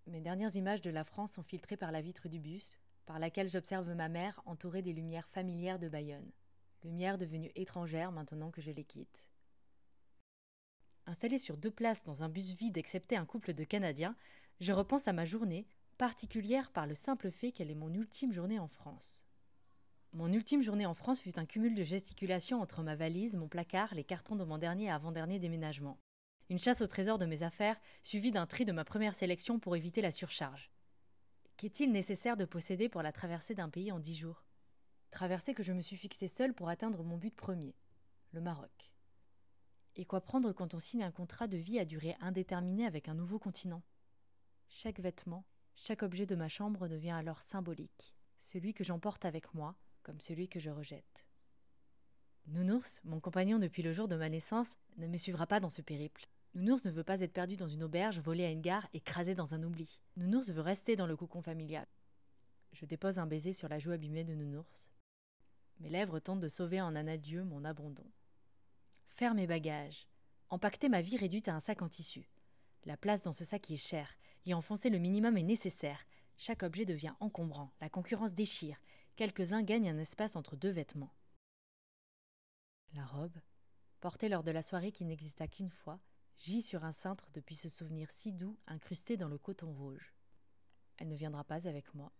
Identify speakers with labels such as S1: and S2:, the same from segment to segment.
S1: Mes dernières images de la France sont filtrées par la vitre du bus, par laquelle j'observe ma mère entourée des lumières familières de Bayonne. Lumières devenues étrangères maintenant que je les quitte. Installée sur 2 places dans un bus vide excepté un couple de Canadiens, je repense à ma journée, particulière par le simple fait qu'elle est mon ultime journée en France. Mon ultime journée en France fut un cumul de gesticulations entre ma valise, mon placard, les cartons de mon dernier et avant-dernier déménagement. Une chasse au trésor de mes affaires, suivie d'un tri de ma première sélection pour éviter la surcharge. Qu'est-il nécessaire de posséder pour la traversée d'un pays en 10 jours ? Traversée que je me suis fixée seule pour atteindre mon but premier, le Maroc. Et quoi prendre quand on signe un contrat de vie à durée indéterminée avec un nouveau continent ? Chaque vêtement, chaque objet de ma chambre devient alors symbolique, celui que j'emporte avec moi, comme celui que je rejette. Nounours, mon compagnon depuis le jour de ma naissance, ne me suivra pas dans ce périple. Nounours ne veut pas être perdu dans une auberge, volé à une gare, écrasé dans un oubli. Nounours veut rester dans le cocon familial. Je dépose un baiser sur la joue abîmée de Nounours. Mes lèvres tentent de sauver en un adieu mon abandon. Faire mes bagages. Empaqueter ma vie réduite à un sac en tissu. La place dans ce sac y est chère. Y enfoncer le minimum est nécessaire. Chaque objet devient encombrant. La concurrence déchire. Quelques-uns gagnent un espace entre 2 vêtements. La robe, portée lors de la soirée qui n'exista qu'une fois, gît sur un cintre depuis ce souvenir si doux incrusté dans le coton rouge. Elle ne viendra pas avec moi.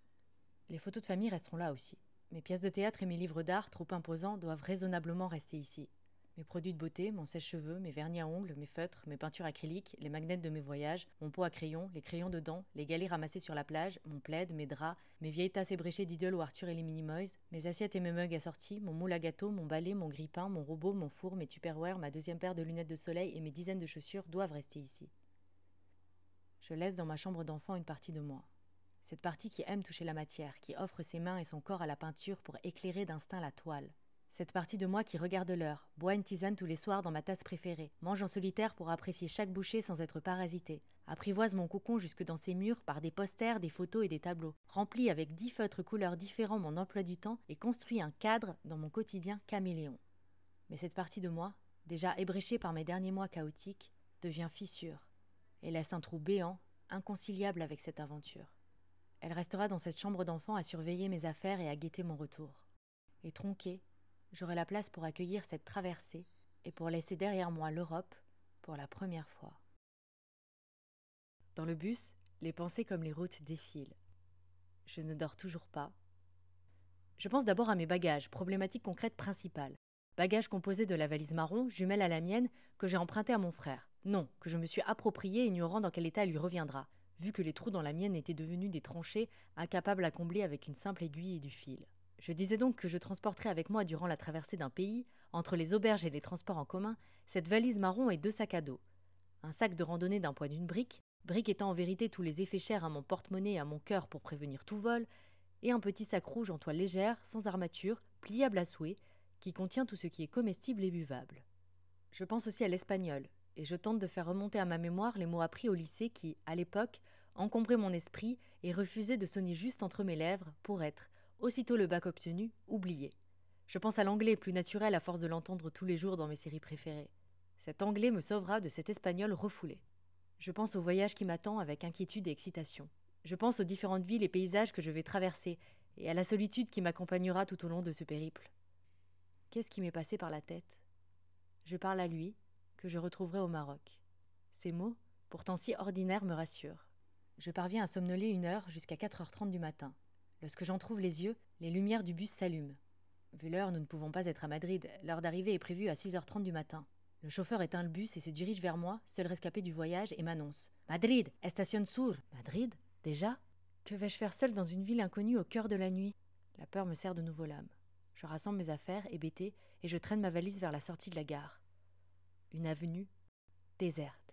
S1: Les photos de famille resteront là aussi. Mes pièces de théâtre et mes livres d'art, trop imposants, doivent raisonnablement rester ici. Mes produits de beauté, mon sèche-cheveux, mes vernis à ongles, mes feutres, mes peintures acryliques, les magnets de mes voyages, mon pot à crayon, les crayons de dents, les galets ramassés sur la plage, mon plaid, mes draps, mes vieilles tasses ébréchées d'Idol ou Arthur et les Minimoys, mes assiettes et mes mugs assortis, mon moule à gâteau, mon balai, mon grille-pain, mon robot, mon four, mes tupperware, ma deuxième paire de lunettes de soleil et mes dizaines de chaussures doivent rester ici. Je laisse dans ma chambre d'enfant une partie de moi. Cette partie qui aime toucher la matière, qui offre ses mains et son corps à la peinture pour éclairer d'instinct la toile. Cette partie de moi qui regarde l'heure, boit une tisane tous les soirs dans ma tasse préférée, mange en solitaire pour apprécier chaque bouchée sans être parasité, apprivoise mon cocon jusque dans ses murs par des posters, des photos et des tableaux, remplit avec 10 feutres couleurs différents mon emploi du temps et construit un cadre dans mon quotidien caméléon. Mais cette partie de moi, déjà ébréchée par mes derniers mois chaotiques, devient fissure et laisse un trou béant, inconciliable avec cette aventure. Elle restera dans cette chambre d'enfant à surveiller mes affaires et à guetter mon retour. Et tronquée, j'aurai la place pour accueillir cette traversée et pour laisser derrière moi l'Europe pour la première fois. Dans le bus, les pensées comme les routes défilent. Je ne dors toujours pas. Je pense d'abord à mes bagages, problématique concrète principale. Bagages composés de la valise marron, jumelle à la mienne, que j'ai empruntée à mon frère. Non, que je me suis appropriée ignorant dans quel état elle lui reviendra, vu que les trous dans la mienne étaient devenus des tranchées, incapables à combler avec une simple aiguille et du fil. Je disais donc que je transporterais avec moi durant la traversée d'un pays, entre les auberges et les transports en commun, cette valise marron et 2 sacs à dos. Un sac de randonnée d'un poids d'une brique étant en vérité tous les effets chers à mon porte-monnaie et à mon cœur pour prévenir tout vol, et un petit sac rouge en toile légère, sans armature, pliable à souhait, qui contient tout ce qui est comestible et buvable. Je pense aussi à l'espagnol, et je tente de faire remonter à ma mémoire les mots appris au lycée qui, à l'époque, encombraient mon esprit et refusaient de sonner juste entre mes lèvres pour être, aussitôt le bac obtenu, oublié. Je pense à l'anglais plus naturel à force de l'entendre tous les jours dans mes séries préférées. Cet anglais me sauvera de cet espagnol refoulé. Je pense au voyage qui m'attend avec inquiétude et excitation. Je pense aux différentes villes et paysages que je vais traverser et à la solitude qui m'accompagnera tout au long de ce périple. Qu'est-ce qui m'est passé par la tête ? Je parle à lui, que je retrouverai au Maroc. Ces mots, pourtant si ordinaires, me rassurent. Je parviens à somnoler 1 heure jusqu'à 4h30 du matin. Lorsque j'en trouve les yeux, les lumières du bus s'allument. Vu l'heure, nous ne pouvons pas être à Madrid. L'heure d'arrivée est prévue à 6h30 du matin. Le chauffeur éteint le bus et se dirige vers moi, seul rescapé du voyage, et m'annonce « Madrid, Estación Sur !» Madrid ? Déjà ? Que vais-je faire seule dans une ville inconnue au cœur de la nuit ? La peur me serre de nouveau l'âme. Je rassemble mes affaires, hébétée, et je traîne ma valise vers la sortie de la gare. Une avenue déserte.